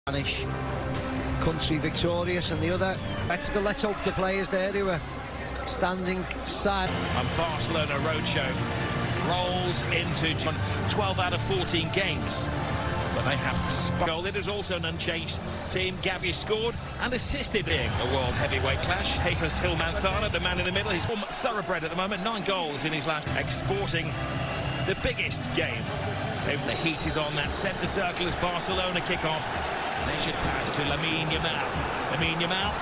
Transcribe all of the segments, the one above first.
Spanish country victorious, and the other Mexico. Let's hope the players there who are standing side. And Barcelona roadshow rolls into 12 out of 14 games, but they have goal. It is also an unchanged team. Gavi scored and assisted, being a world heavyweight clash. Jesus Manzana, the man in the middle, he's thoroughbred at the moment. 9 goals in his last, exporting the biggest game. The heat is on that centre circle as Barcelona kick off. Measured pass to Lamine Yamal. Lamine Yamal.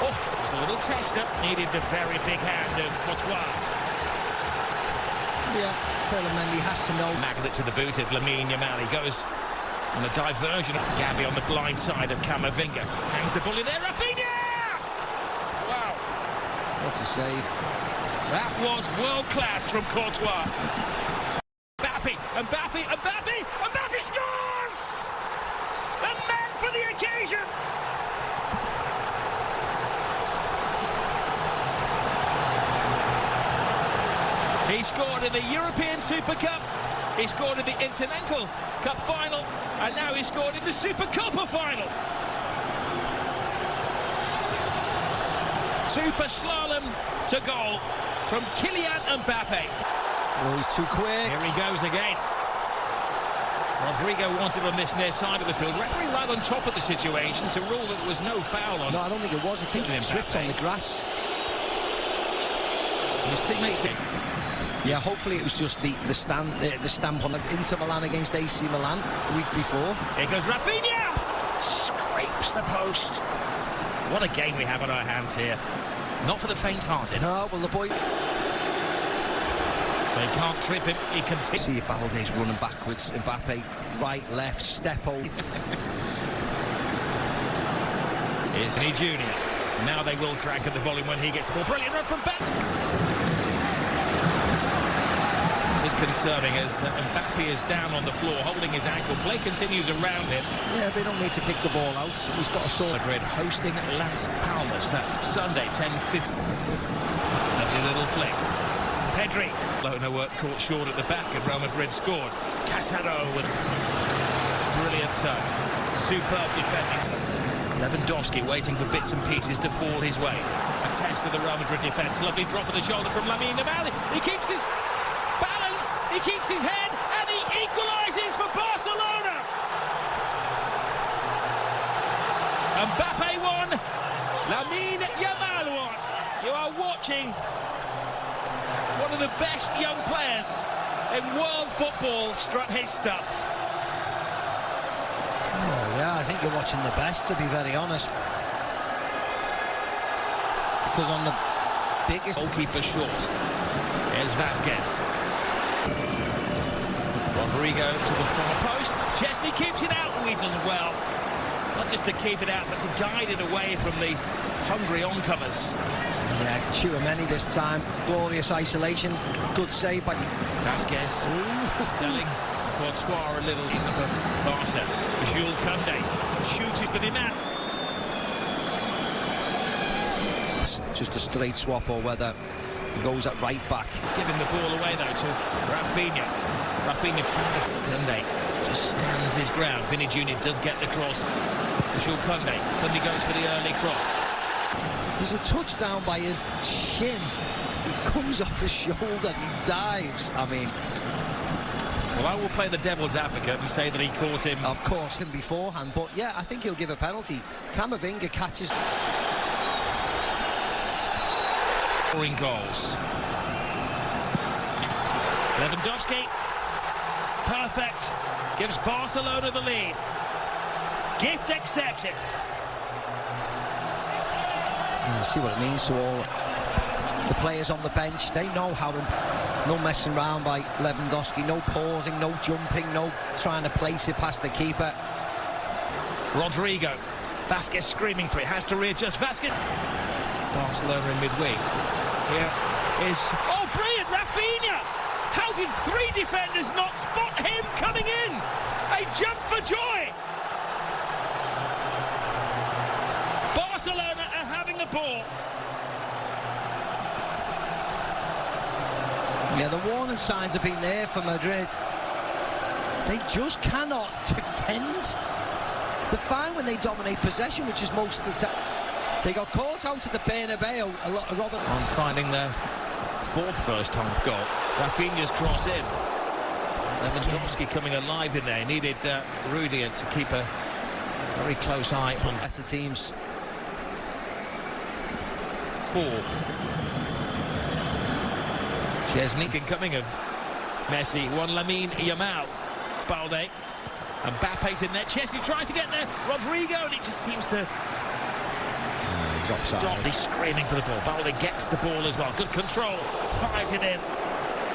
Oh, it's a little tester. Needed the very big hand of Courtois. Yeah, Mendy has to know. Magnet to the boot of Lamine Yamal. He goes on a diversion. Gavi on the blind side of Camavinga. Hangs the ball in there. Rafinha! Wow. What a save. That was world class from Courtois. Mbappe scores! The man for the occasion! He scored in the European Super Cup, he scored in the Intercontinental Cup final, and now he scored in the Super Copa final. Super slalom to goal from Kylian Mbappe. Oh, he's too quick. Here he goes again. Rodrigo wanted on this near side of the field. Referee right on top of the situation to rule that there was no foul on. No, I don't think it was. I think he tripped on the grass. His teammates in. Yeah, hopefully it was just the stamp on Inter Milan against AC Milan the week before. Here goes Rafinha! Scrapes the post. What a game we have on our hands here. Not for the faint-hearted. No, well, the boy... They can't trip him, he continues. See Balde's running backwards, Mbappe, right, left, step over. Here's Anthony Jr. Now they will crank at the volume when he gets the ball. Brilliant run from back. This is concerning as Mbappe is down on the floor, holding his ankle. Play continues around him. Yeah, they don't need to kick the ball out. He's got a sort. Madrid hosting Las Palmas. That's Sunday, 10:50. Lovely little flick. Pedri. Barcelona were caught short at the back and Real Madrid scored. Casado with brilliant turn. Superb defending. Lewandowski waiting for bits and pieces to fall his way. A test of the Real Madrid defence. Lovely drop of the shoulder from Lamine Yamal. He keeps his balance, he keeps his head, and he equalises for Barcelona. Mbappe won. Lamine Yamal won. You are watching one of the best young players in world football strut his stuff. Oh, yeah, I think you're watching the best, to be very honest. Because on the biggest... Goalkeeper short. Here's Vasquez. Rodrigo to the far post. Chesney keeps it out. Oh, he does well. Not just to keep it out, but to guide it away from the hungry oncomers. Yeah, Tchouaméni this time. Glorious isolation. Good save by Vasquez. Selling Courtois a little. He's up at Barca. Jules Koundé. Shoot is the demand. Just a straight swap, or whether he goes at right back. Giving the ball away though to Rafinha. Rafinha trying to... Koundé just stands his ground. Vinny Jr. does get the cross. Jules Koundé. Koundé goes for the early cross. There's a touchdown by his shin. He comes off his shoulder and he dives. I mean... Well, I will play the devil's advocate and say that he caught him. Of course, him beforehand, but yeah, I think he'll give a penalty. Camavinga catches... Scoring goals. Lewandowski. Perfect. Gives Barcelona the lead. Gift accepted. You see what it means to all the players on the bench. They know how... No messing around by Lewandowski, no pausing, no jumping, no trying to place it past the keeper. Rodrigo. Vasquez screaming for it, has to readjust. Vasquez. Barcelona in midweek. Here is... Oh, brilliant! Rafinha! How did 3 defenders not spot him coming in? A jump for joy! Barcelona are having the ball. Yeah, the warning signs have been there for Madrid. They just cannot defend. They're fine when they dominate possession, which is most of the time. They got caught out at the Bernabeu. A lot of Robert on finding their fourth first-half goal. Rafinha's cross in. Lewandowski coming alive in there. He needed Rudiger to keep a very close eye on better teams. Ball. Chesney coming of Messi. One Lamine Yamal. Balde. And Mbappe's in there. Chesney tries to get there. Rodrigo, and it just seems to stop. He's screaming for the ball. Balde gets the ball as well. Good control. Fires it in.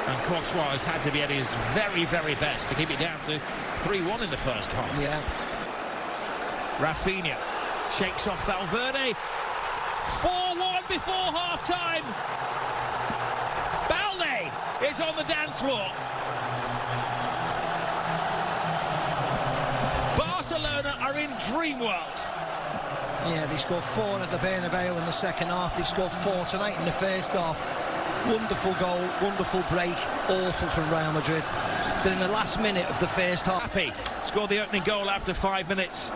And Courtois has had to be at his very, very best to keep it down to 3-1 in the first half. Yeah. Rafinha shakes off Valverde. 4-1 before half-time. Balde is on the dance floor. Barcelona are in dream world. Yeah, they scored 4 at the Bernabeu in the second half. They've scored 4 tonight in the first half. Wonderful goal, wonderful break, awful from Real Madrid. Then in the last minute of the first half, Happy scored the opening goal after 5 minutes.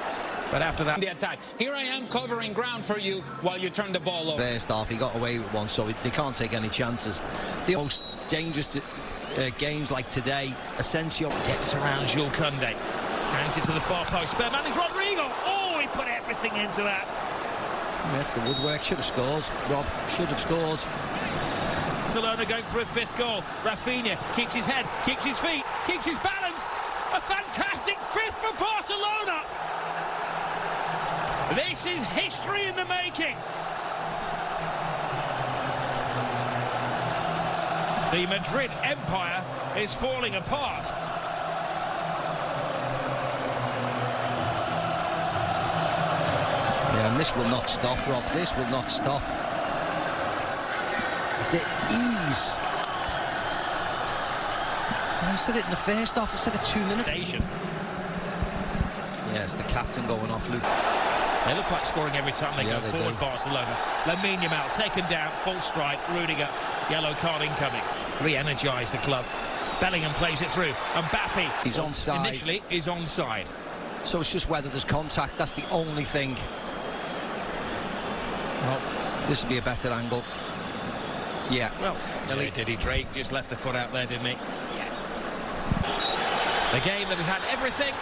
But after that, the attack. Here I am covering ground for you while you turn the ball over. First half, he got away with one, so they can't take any chances. The most dangerous games like today, Asensio gets around Jules Koundé, hangs it to the far post. Spare man is Rodrigo. Oh, he put everything into that. That's the woodwork. Should have scored. Rob should have scored. Barcelona going for a 5th goal. Rafinha keeps his head, keeps his feet, keeps his balance. A fantastic 5th for Barcelona. This is history in the making. The Madrid empire is falling apart. Yeah, and this will not stop, Rob. This will not stop. The ease. And I said it in the first half. I said a 2-minute. Yes, the captain going off, Luke. They look like scoring every time they go forward, do. Barcelona. Lamine Yamal taken down, full strike. Rudiger, yellow card incoming. Re-energise the club. Bellingham plays it through. And Mbappe, he's onside. Initially, is onside. So it's just whether there's contact. That's the only thing. Well, this would be a better angle. Yeah. Well, did he? Drake just left the foot out there, didn't he? Yeah. The game that has had everything.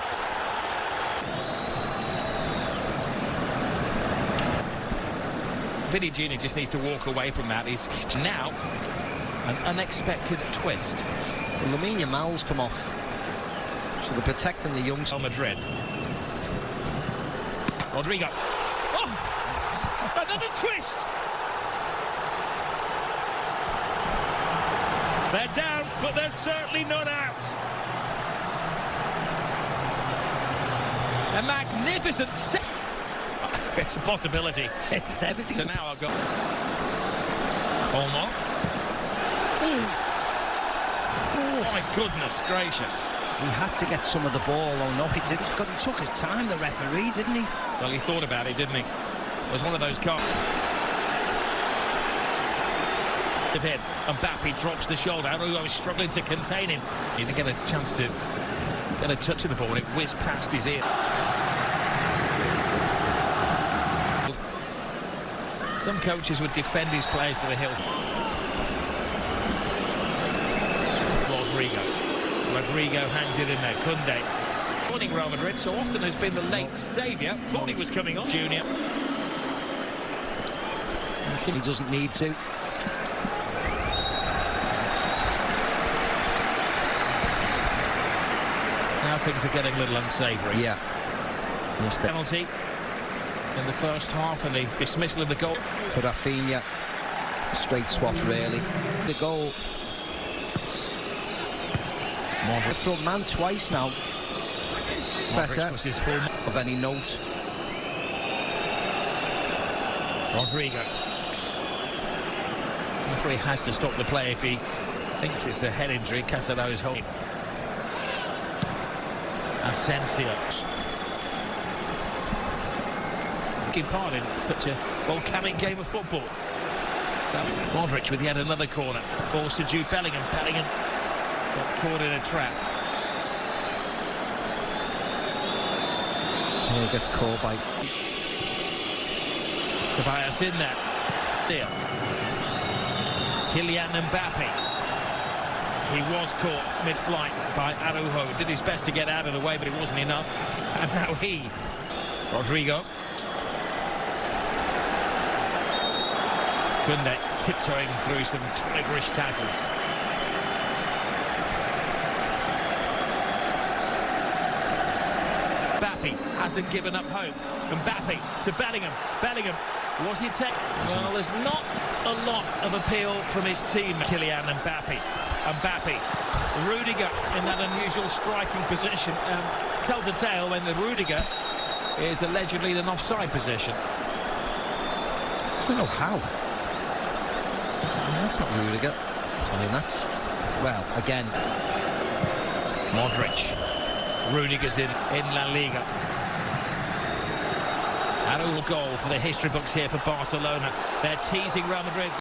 Vinny Jr. just needs to walk away from that. He's now an unexpected twist. Well, Lamine Yamal's come off. So they're protecting the youngster. Madrid. Rodrigo. Oh! Another twist! They're down, but they're certainly not out. A magnificent set. It's a possibility. It's everything. So now I've got Olmo. Oh my goodness gracious. He had to get some of the ball, oh no, he didn't. God, he took his time, the referee, didn't he? Well, he thought about it, didn't he? It was one of those cards. Hit, and Mbappe drops the shoulder. I was struggling to contain him. He didn't get a chance to get a touch of the ball, and it whizzed past his ear. Some coaches would defend his players to the hilt. Rodrigo hangs it in there. Koundé. Morning Real Madrid so often has been the late saviour. Thought he was coming on. Junior. He doesn't need to. Now things are getting a little unsavoury. Yeah. Yes, penalty in the first half and the dismissal of the goal. For Rafinha. Straight swap, really. The goal. Modric. Front man twice now. Better was his full of any note. Rodrigo. The referee has to stop the play if he thinks it's a head injury. Casado is holding. Asensio. Taking part in such a volcanic game of football. Modric with yet another corner. Balls to Jude Bellingham. Bellingham got caught in a trap. He gets caught by Tobias in there. There. Kylian Mbappe. He was caught mid-flight by Araujo. Did his best to get out of the way, but it wasn't enough. And now Rodrigo. Kunde tiptoeing through some tigerish tackles. Mbappe hasn't given up hope. Mbappe to Bellingham. Bellingham, was he taken? Well, there's not a lot of appeal from his team. Kylian Mbappe. Mbappe. Rudiger in that unusual striking position. Tells a tale when the Rudiger is allegedly in an offside position. I don't know how. That's not Rudiger. I mean, that's... Well, again... Modric. Rudiger's in La Liga. And all goal for the history books here for Barcelona. They're teasing Real Madrid.